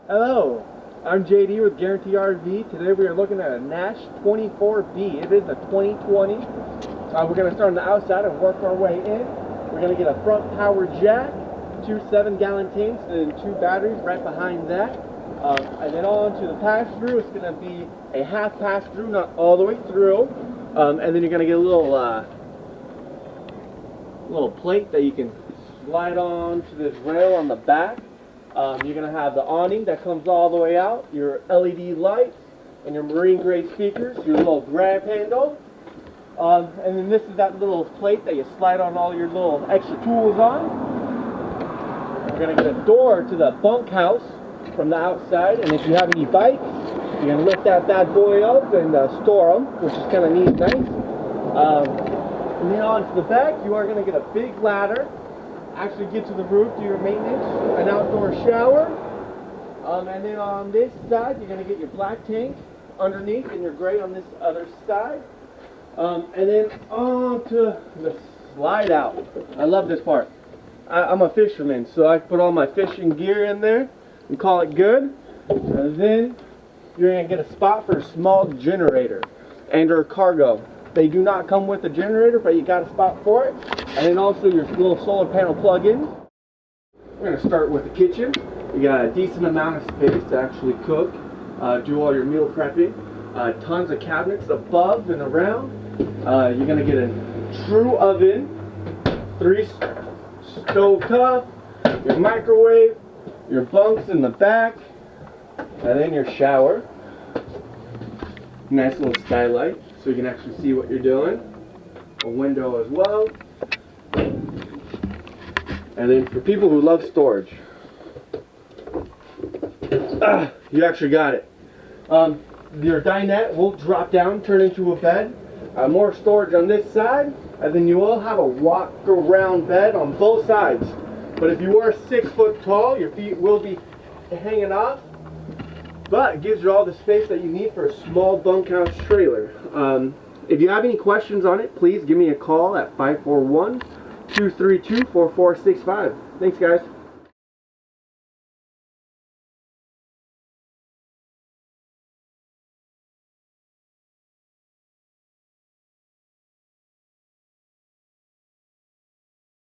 Hello, I'm JD with Guarantee RV. Today we are looking at a Nash 24B. It is a 2020. We're going to start on the outside and work our way in. We're going to get a front power jack, two 7-gallon tanks, and 2 batteries right behind that. And then on to the pass-through. It's going to be a half pass-through, not all the way through. And then you're going to get a little plate that you can slide on to this rail on the back. You're going to have the awning that comes all the way out, your LED lights, and your marine grade speakers, your little grab handle. And then this is that little plate that you slide on all your little extra tools on. We're going to get a door to the bunkhouse from the outside, and if you have any bikes, you're going to lift that bad boy up and store them, which is kind of neat and nice. And then on to the back, you are going to get a big ladder. Actually get to the roof, do your maintenance, an outdoor shower, and then on this side you're going to get your black tank underneath and your gray on this other side, and then on to the slide out. I love this part. I'm a fisherman, so I put all my fishing gear in there and call it good. And then you're going to get a spot for a small generator and or cargo. They do not come with a generator, but you got a spot for it. And then also your little solar panel plug-in. We're going to start with the kitchen. You got a decent amount of space to actually cook, do all your meal prepping. Tons of cabinets above and around. You're going to get a true oven, 3 stove top, your microwave, your bunks in the back, and then your shower. Nice little skylight, so you can actually see what you're doing. A window as well. And then for people who love storage, you actually got it. Your dinette will drop down, turn into a bed. More storage on this side, and then you will have a walk-around bed on both sides. But if you are 6 foot tall, your feet will be hanging off. But it gives you all the space that you need for a small bunkhouse trailer. If you have any questions on it, please give me a call at 541-232-4465. Thanks, guys.